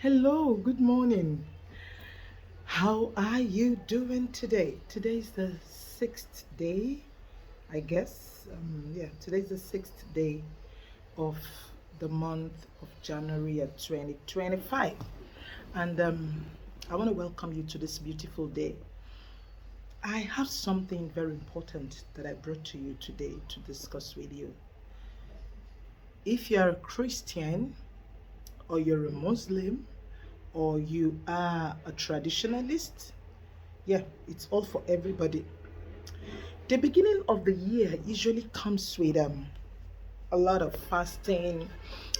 Hello, good morning. How are you doing today? Today's the sixth day, I guess. Today's the sixth day of the month of January of 2025. And I want to welcome you to this beautiful day. I have something very important that I brought to you today to discuss with you. If you're a Christian, or you're a Muslim, or you are a traditionalist, yeah, it's all for everybody. The beginning of the year usually comes with a lot of fasting,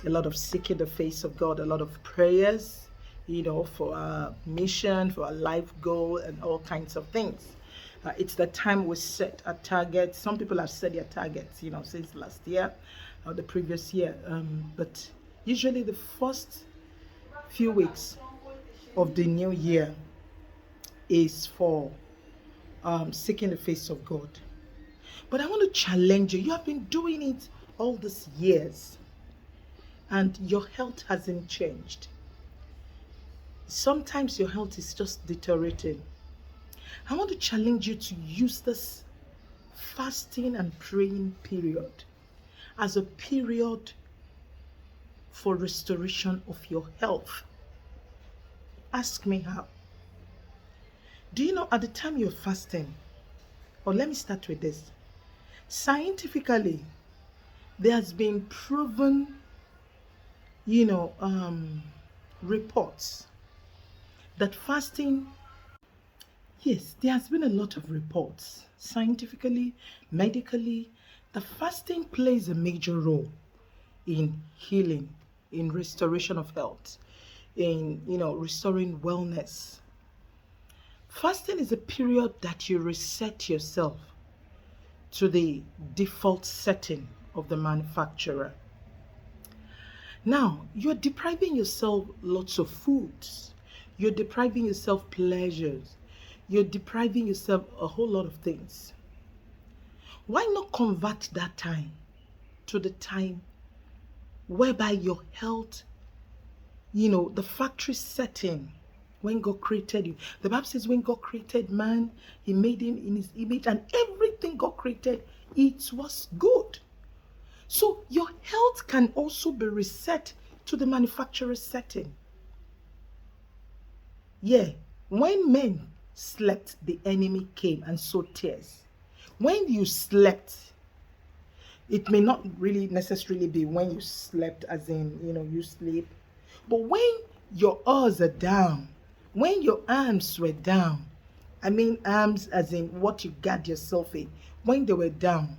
a lot of seeking the face of God, a lot of prayers, for our mission, for our life goal, and all kinds of things. It's the time we set a target. Some people have set their targets, since last year or the previous year. But usually the first few weeks of the new year is for seeking the face of God. But I want to challenge you. You have been doing it all these years and your health hasn't changed. Sometimes your health is just deteriorating. I want to challenge you to use this fasting and praying period as a period for restoration of your health. Ask me how. Do you know at the time you're fasting, or let me start with this. Scientifically, there has been proven, reports that fasting, yes, there has been a lot of reports, scientifically, medically, that fasting plays a major role in healing, in restoration of health, in, restoring wellness. Fasting is a period that you reset yourself to the default setting of the manufacturer. Now, you're depriving yourself lots of foods. You're depriving yourself pleasures. You're depriving yourself a whole lot of things. Why not convert that time to the time whereby your health, the factory setting, when God created you. The Bible says when God created man, he made him in his image, and everything God created, it was good. So your health can also be reset to the manufacturer's setting. Yeah, when men slept, the enemy came and sowed tears. When you slept, it may not really necessarily be when you slept, as in, you sleep. But when your eyes are down, when your arms were down, I mean arms as in what you guard yourself in, when they were down,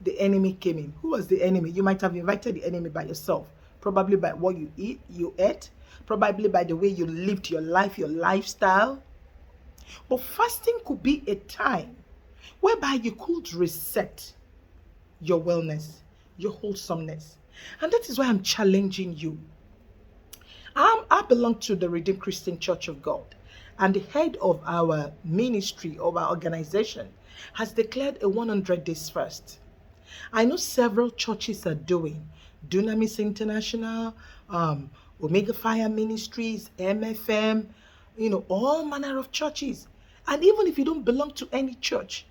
the enemy came in. Who was the enemy? You might have invited the enemy by yourself, probably by what you ate, probably by the way you lived your life, your lifestyle. But fasting could be a time whereby you could reset your wellness, your wholesomeness. And that is why I'm challenging you. I belong to the Redeemed Christian Church of God, and the head of our ministry, of our organization, has declared a 100 days fast. I know several churches are doing Dunamis International, Omega Fire Ministries, MFM, all manner of churches. And even if you don't belong to any church,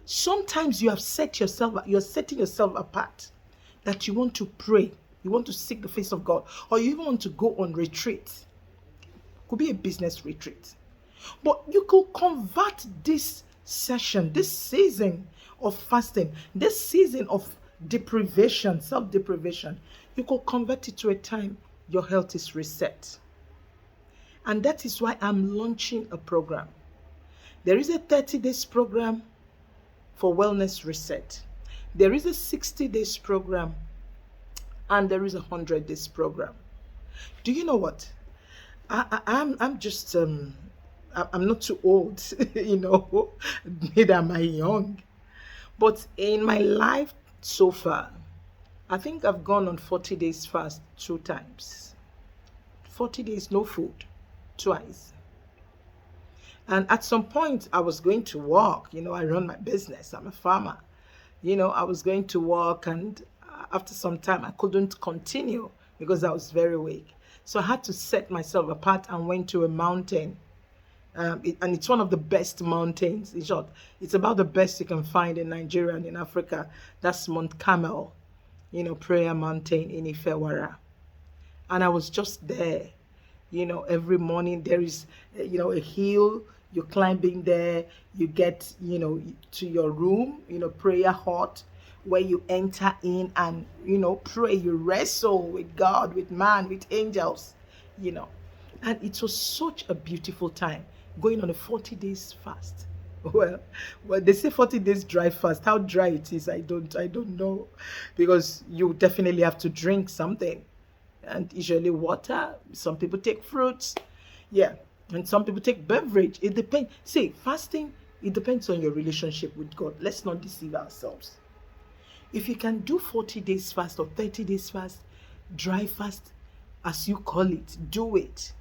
sometimes you're setting yourself apart, that you want to pray, you want to seek the face of God, or you even want to go on retreat. Could be a business retreat. But you could convert this session, this season of fasting, this season of deprivation, self-deprivation, you could convert it to a time your health is reset. And that is why I'm launching a program. There is a 30 days program for wellness reset. There is a 60 days program, and there is a 100 days program. Do you know what? I'm just I'm not too old, neither am I young. But in my life so far, I think I've gone on 40 days fast 2 times. 40 days no food twice. And at some point I was going to work, I run my business, I'm a farmer. I was going to work, and after some time I couldn't continue because I was very weak. So I had to set myself apart and went to a mountain. And it's one of the best mountains. In short, it's about the best you can find in Nigeria and in Africa. That's Mount Carmel, prayer mountain in Ifewara. And I was just there. Every morning there is, a hill. You're climbing there. You get, to your room, prayer hut, where you enter in and, pray. You wrestle with God, with man, with angels, And it was such a beautiful time going on a 40 days fast. Well, they say 40 days dry fast. How dry it is, I don't know, because you definitely have to drink something, and usually water. Some people take fruits, yeah, and some people take beverage. It depends. See, fasting, it depends on your relationship with God. Let's not deceive ourselves. If you can do 40 days fast or 30 days fast, dry fast, as you call it, do it.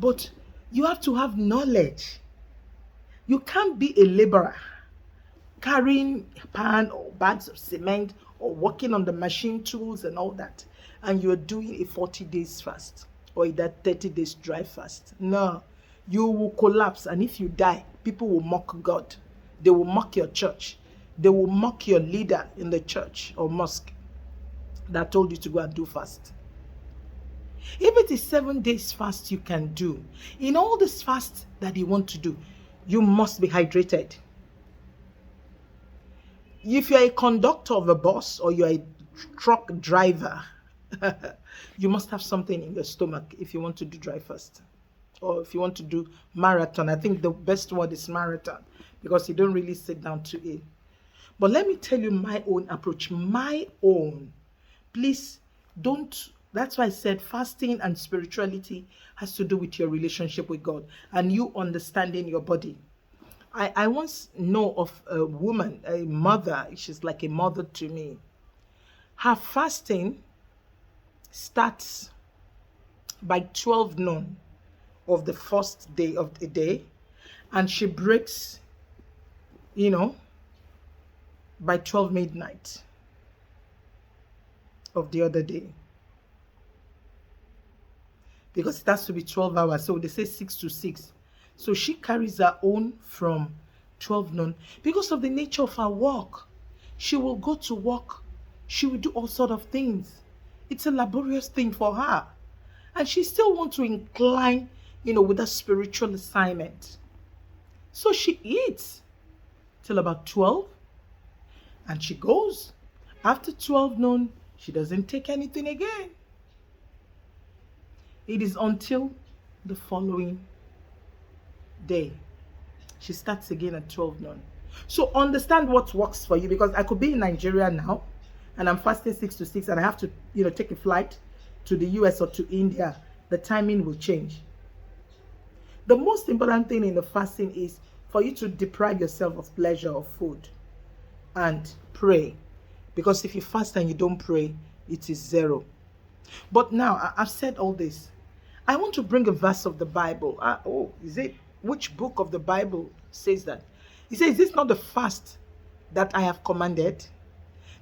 But you have to have knowledge. You can't be a laborer carrying a pan or bags of cement or working on the machine tools and all that, and you're doing a 40 days fast or that 30 days dry fast. No, you will collapse, and if you die, people will mock God. They will mock your church. They will mock your leader in the church or mosque that told you to go and do fast. If it is 7 days fast you can do, in all this fast that you want to do, you must be hydrated. If you're a conductor of a bus or you're a truck driver, you must have something in your stomach if you want to do dry fast. Or if you want to do marathon. I think the best word is marathon, because you don't really sit down to eat. But let me tell you my own approach. My own. Please don't. That's why I said fasting and spirituality has to do with your relationship with God and you understanding your body. I once know of a woman, a mother. She's like a mother to me. Her fasting starts by 12 noon of the first day of the day, and she breaks, by 12 midnight of the other day. Because it has to be 12 hours. So they say 6 to 6. So she carries her own from 12 noon. Because of the nature of her work, she will go to work. She will do all sorts of things. It's a laborious thing for her. And she still wants to incline, with a spiritual assignment. So she eats till about 12. And she goes. After 12 noon, she doesn't take anything again. It is until the following day. She starts again at 12 noon. So understand what works for you, because I could be in Nigeria now and I'm fasting 6 to 6 and I have to, take a flight to the US or to India. The timing will change. The most important thing in the fasting is for you to deprive yourself of pleasure of food and pray. Because if you fast and you don't pray, it is zero. But now, I've said all this. I want to bring a verse of the Bible. Which book of the Bible says that? He says, is this not the fast that I have commanded?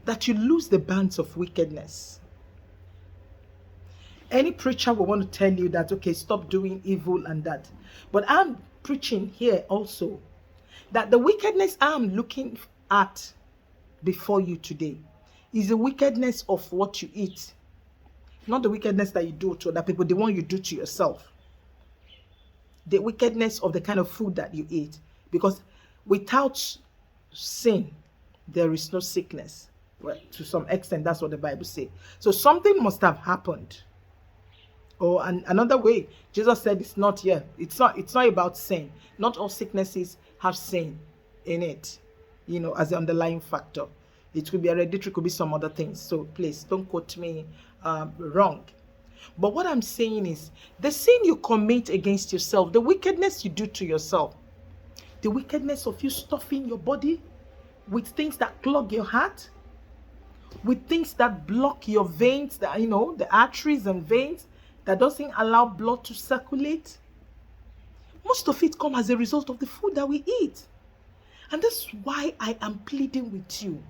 That you lose the bands of wickedness. Any preacher will want to tell you that, okay, stop doing evil and that. But I'm preaching here also that the wickedness I'm looking at before you today is the wickedness of what you eat. Not the wickedness that you do to other people, the one you do to yourself. The wickedness of the kind of food that you eat. Because without sin, there is no sickness. Well, to some extent, that's what the Bible says. So something must have happened. Or another way, Jesus said it's not here. It's not about sin. Not all sicknesses have sin in it, as the underlying factor. It could be hereditary, could be some other things. So please don't quote me wrong. But what I'm saying is, the sin you commit against yourself, the wickedness you do to yourself, the wickedness of you stuffing your body with things that clog your heart, with things that block your veins, that the arteries and veins, that doesn't allow blood to circulate. Most of it comes as a result of the food that we eat. And that's why I am pleading with you.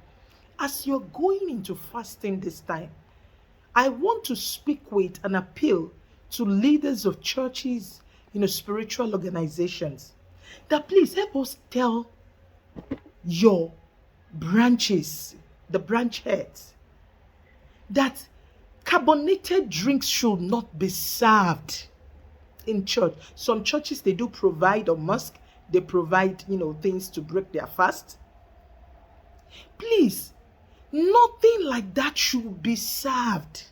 As you're going into fasting this time, I want to speak with and appeal to leaders of churches, spiritual organizations, that please help us tell your branches, the branch heads, that carbonated drinks should not be served in church. Some churches, they do provide, or mosque, they provide, things to break their fast. Please, nothing like that should be served.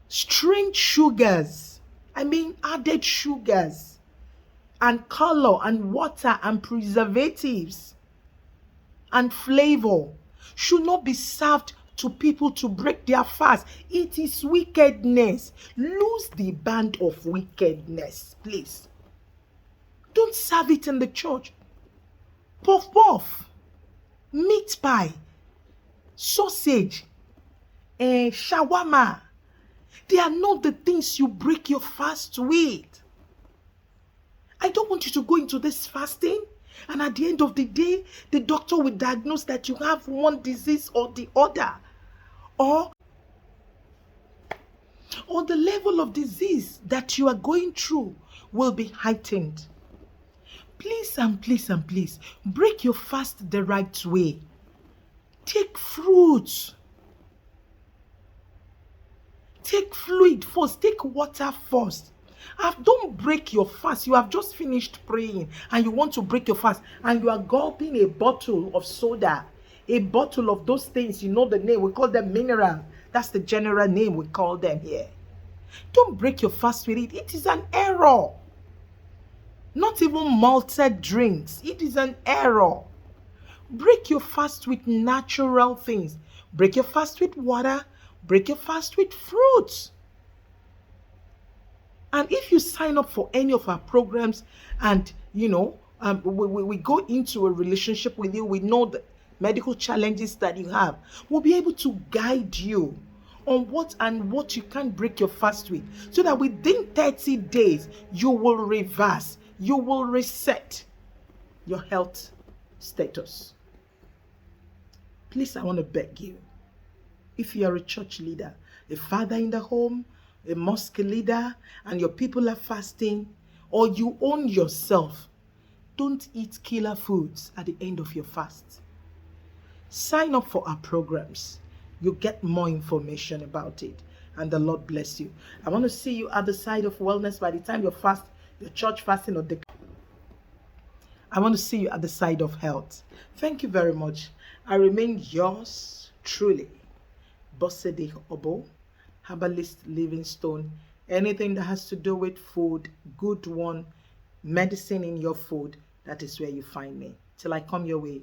Strange sugars, added sugars, and color, and water, and preservatives, and flavor should not be served to people to break their fast. It is wickedness. Lose the band of wickedness, please. Don't serve it in the church. Puff puff, meat pie, sausage, shawarma. They are not the things you break your fast with. I don't want you to go into this fasting, and at the end of the day, the doctor will diagnose that you have one disease or the other. Or the level of disease that you are going through will be heightened. Please and please and please, break your fast the right way. Take fruits. Take fluid first. Take water first. Don't break your fast. You have just finished praying and you want to break your fast, and you are gulping a bottle of soda, a bottle of those things, the name. We call them mineral. That's the general name we call them here. Don't break your fast with it. It is an error. Not even malted drinks. It is an error. Break your fast with natural things. Break your fast with water. Break your fast with fruits. And if you sign up for any of our programs, and we go into a relationship with you, we know the medical challenges that you have, we'll be able to guide you on what you can break your fast with, so that within 30 days you will reverse, you will reset your health status. Please, I want to beg you, if you are a church leader, a father in the home, a mosque leader, and your people are fasting, or you own yourself, don't eat killer foods at the end of your fast. Sign up for our programs. You'll get more information about it, and the Lord bless you. I want to see you at the side of wellness by the time your church fasting, or I want to see you at the side of health. Thank you very much. I remain yours truly, Bosede Obo, Herbalist Livingstone. Anything that has to do with food, good one, medicine in your food, that is where you find me. Till I come your way.